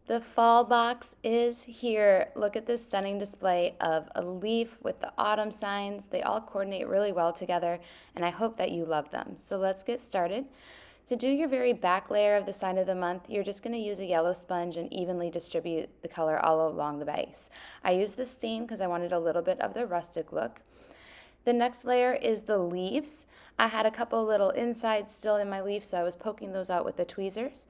The fall box is here. Look at this stunning display of a leaf with the autumn signs. They all coordinate really well together, and I hope that you love them. So let's get started. To do your very back layer of the sign of the month, you're just going to use a yellow sponge and evenly distribute the color all along the base. I used the stain because I wanted a little bit of the rustic look. The next layer is the leaves. I had a couple little insides still in my leaf, so I was poking those out with the tweezers.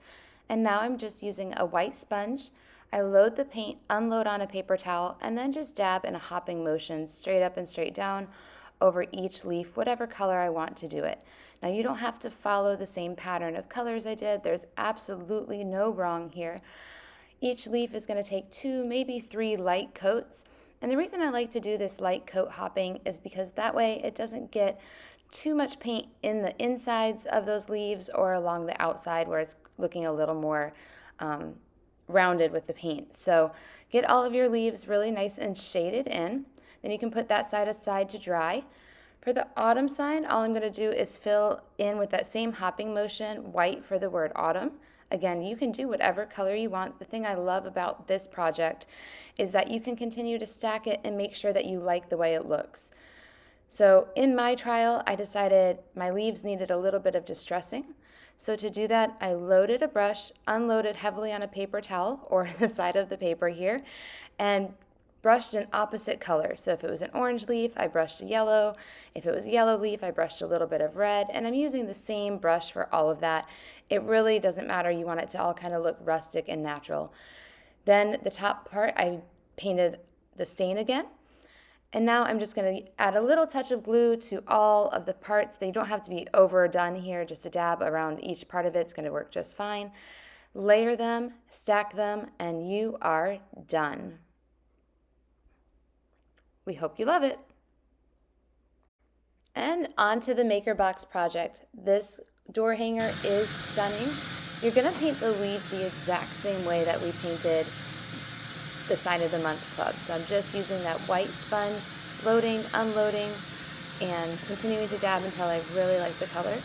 And now I'm just using a white sponge. I load the paint, unload on a paper towel, and then just dab in a hopping motion straight up and straight down over each leaf, whatever color I want to do it. Now you don't have to follow the same pattern of colors I did. There's absolutely no wrong here. Each leaf is going to take 2, maybe 3 light coats. And the reason I like to do this light coat hopping is because that way it doesn't get too much paint in the insides of those leaves or along the outside where it's looking a little more rounded with the paint. So get all of your leaves really nice and shaded in. Then you can put that side aside to dry. For the autumn sign, all I'm going to do is fill in with that same hopping motion, white for the word autumn. Again, you can do whatever color you want. The thing I love about this project is that you can continue to stack it and make sure that you like the way it looks. So in my trial, I decided my leaves needed a little bit of distressing. So to do that, I loaded a brush, unloaded heavily on a paper towel or the side of the paper here, and brushed an opposite color. So if it was an orange leaf, I brushed a yellow. If it was a yellow leaf, I brushed a little bit of red. And I'm using the same brush for all of that. It really doesn't matter. You want it to all kind of look rustic and natural. Then the top part, I painted the stain again. And now I'm just going to add a little touch of glue to all of the parts. They don't have to be overdone here, just a dab around each part of it's going to work just fine. Layer them, stack them, and you are done. We hope you love it. And on to the Maker Box project. This door hanger is stunning. You're going to paint the leaves the exact same way that we painted the Sign of the Month club. So I'm just using that white sponge, loading, unloading, and continuing to dab until I really like the color.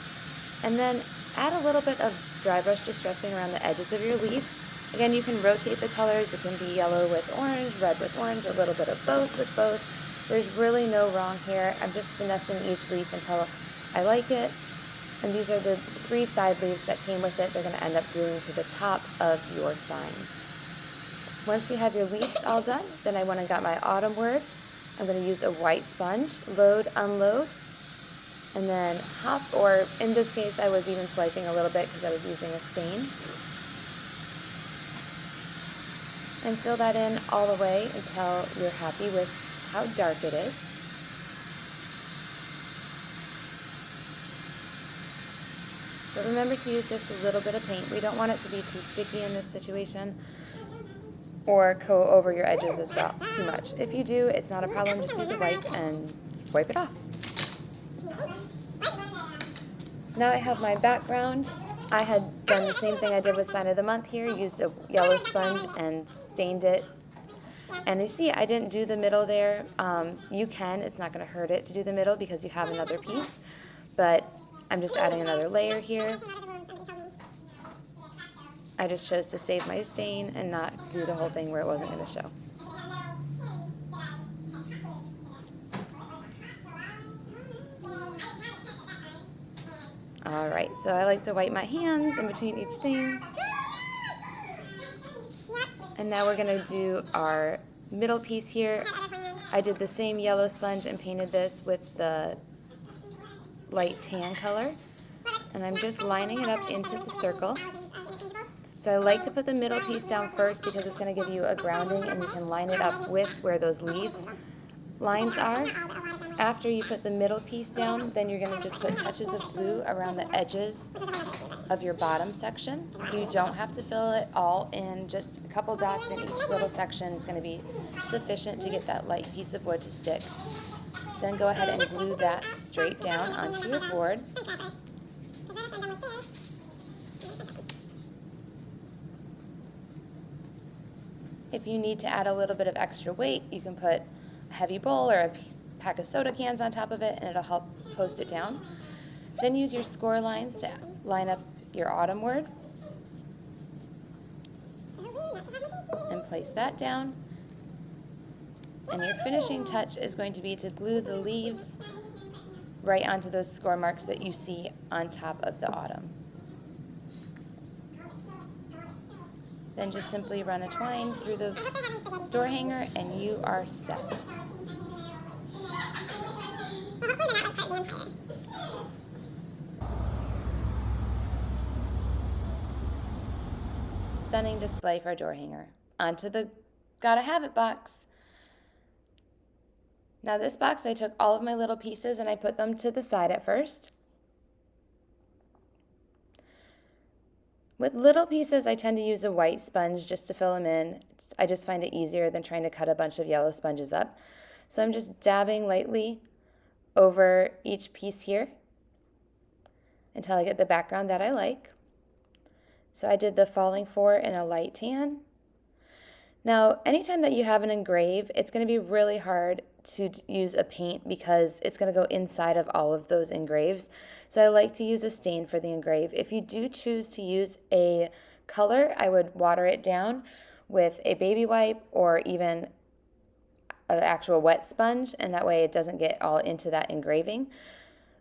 And then add a little bit of dry brush distressing around the edges of your leaf. Again, you can rotate the colors. It can be yellow with orange, red with orange, a little bit of both with both. There's really no wrong here. I'm just finessing each leaf until I like it. And these are the 3 side leaves that came with it. They're going to end up gluing to the top of your sign. Once you have your leaves all done, then I went and got my autumn word. I'm going to use a white sponge, load, unload, and then hop, or in this case I was even swiping a little bit because I was using a stain. And fill that in all the way until you're happy with how dark it is. But remember to use just a little bit of paint. We don't want it to be too sticky in this situation, or go over your edges as well too much. If you do, it's not a problem. Just use a wipe and wipe it off. Now I have my background. I had done the same thing I did with Sign of the Month here, used a yellow sponge and stained it. And you see, I didn't do the middle there. You can, it's not going to hurt it to do the middle because you have another piece, but I'm just adding another layer here. I just chose to save my stain and not do the whole thing where it wasn't going to show. Alright, so I like to wipe my hands in between each thing. And now we're going to do our middle piece here. I did the same yellow sponge and painted this with the light tan color. And I'm just lining it up into the circle. So I like to put the middle piece down first because it's going to give you a grounding and you can line it up with where those leaf lines are. After you put the middle piece down, then you're going to just put touches of glue around the edges of your bottom section. You don't have to fill it all in, just a couple dots in each little section is going to be sufficient to get that light piece of wood to stick. Then go ahead and glue that straight down onto your board. If you need to add a little bit of extra weight, you can put a heavy bowl or a pack of soda cans on top of it and it'll help post it down. Then use your score lines to line up your autumn word. place that down. And your finishing touch is going to be to glue the leaves right onto those score marks that you see on top of the autumn. Then just simply run a twine through the door hanger and you are set. Stunning display for a door hanger. Onto the Gotta Have It box. Now this box, I took all of my little pieces and I put them to the side at first. With little pieces, I tend to use a white sponge just to fill them in. I just find it easier than trying to cut a bunch of yellow sponges up. So I'm just dabbing lightly over each piece here until I get the background that I like. So I did the Falling For in a light tan. Now, anytime that you have an engrave, it's going to be really hard to use a paint because it's going to go inside of all of those engraves. So I like to use a stain for the engrave. If you do choose to use a color, I would water it down with a baby wipe or even an actual wet sponge, and that way it doesn't get all into that engraving.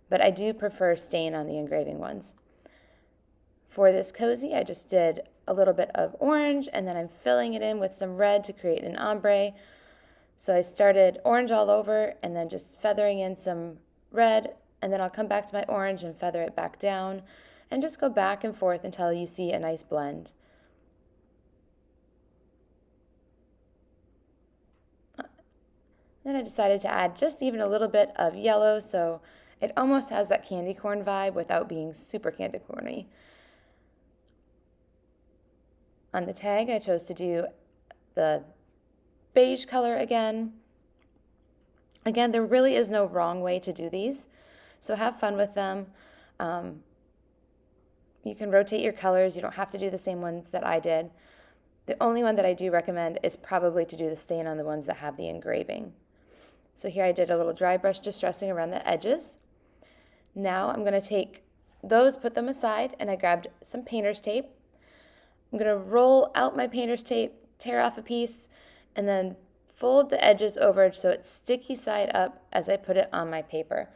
But I do prefer stain on the engraving ones. For this cozy, I just did a little bit of orange, and then I'm filling it in with some red to create an ombre. So I started orange all over, and then just feathering in some red, and then I'll come back to my orange and feather it back down, and just go back and forth until you see a nice blend. Then I decided to add just even a little bit of yellow, so it almost has that candy corn vibe without being super candy corny. On the tag, I chose to do the beige color again. Again, there really is no wrong way to do these, so have fun with them. You can rotate your colors. You don't have to do the same ones that I did. The only one that I do recommend is probably to do the stain on the ones that have the engraving. So here I did a little dry brush distressing around the edges. Now I'm going to take those, put them aside, and I grabbed some painter's tape. I'm going to roll out my painter's tape, tear off a piece, and then fold the edges over so it's sticky side up as I put it on my paper.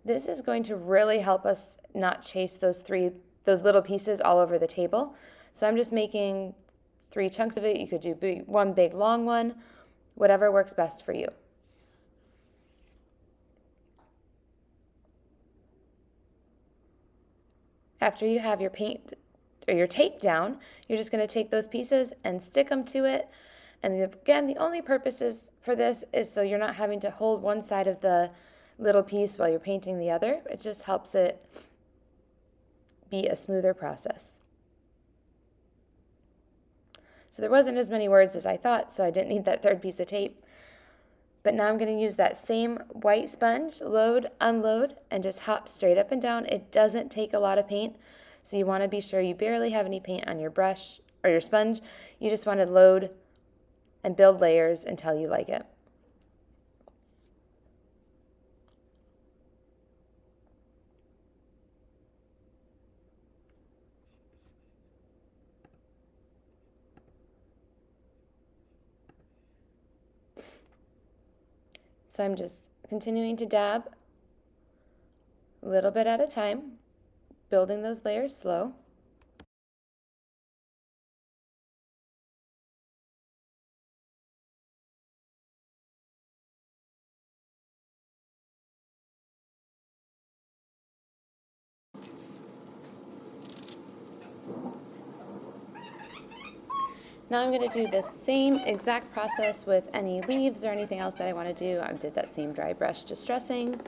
This is going to really help us not chase those little pieces all over the table. So I'm just making 3 chunks of it. You could do one big long one, whatever works best for you. After you have your paint or your tape down, you're just going to take those pieces and stick them to it. And again, the only purposes for this is so you're not having to hold one side of the little piece while you're painting the other. It just helps it be a smoother process. So there wasn't as many words as I thought, so I didn't need that third piece of tape. But now I'm going to use that same white sponge, load, unload, and just hop straight up and down. It doesn't take a lot of paint, so you want to be sure you barely have any paint on your brush or your sponge. You just want to load and build layers until you like it. So I'm just continuing to dab a little bit at a time, building those layers slow. Now I'm going to do the same exact process with any leaves or anything else that I want to do. I did that same dry brush distressing.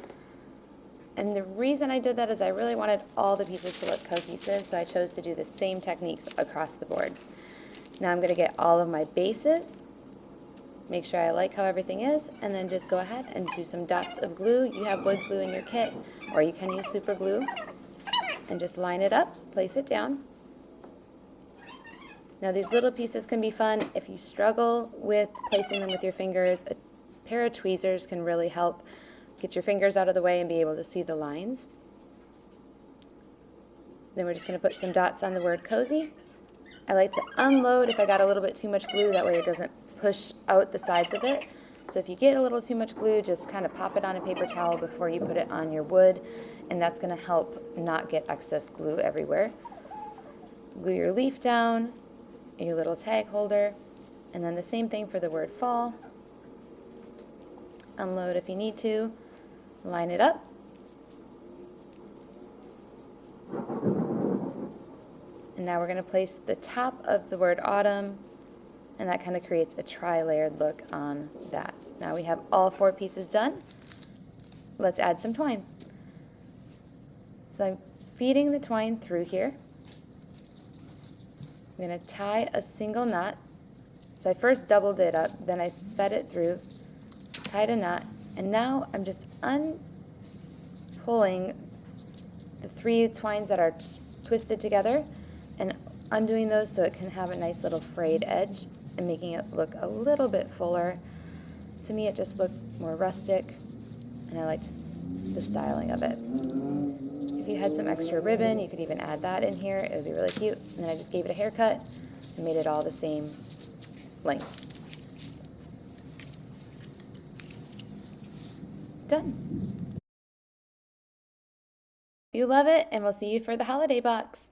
And the reason I did that is I really wanted all the pieces to look cohesive, so I chose to do the same techniques across the board. Now I'm going to get all of my bases, make sure I like how everything is, and then just go ahead and do some dots of glue. You have wood glue in your kit, or you can use super glue, and just line it up, place it down. Now these little pieces can be fun. If you struggle with placing them with your fingers, a pair of tweezers can really help get your fingers out of the way and be able to see the lines. Then we're just going to put some dots on the word cozy. I like to unload if I got a little bit too much glue, that way it doesn't push out the sides of it. So if you get a little too much glue, just kind of pop it on a paper towel before you put it on your wood, and that's going to help not get excess glue everywhere. Glue your leaf down, your little tag holder, and then the same thing for the word fall. Unload if you need to, line it up. And now we're going to place the top of the word autumn, and that kind of creates a tri-layered look on that. Now we have all 4 pieces done. Let's add some twine. So I'm feeding the twine through here. I'm going to tie a single knot. So I first doubled it up, then I fed it through, tied a knot, and now I'm just unpulling the 3 twines that are twisted together and undoing those so it can have a nice little frayed edge and making it look a little bit fuller. To me, it just looked more rustic, and I liked the styling of it. If you had some extra ribbon, you could even add that in here. It would be really cute. And then I just gave it a haircut and made it all the same length. Done. You love it, and we'll see you for the holiday box.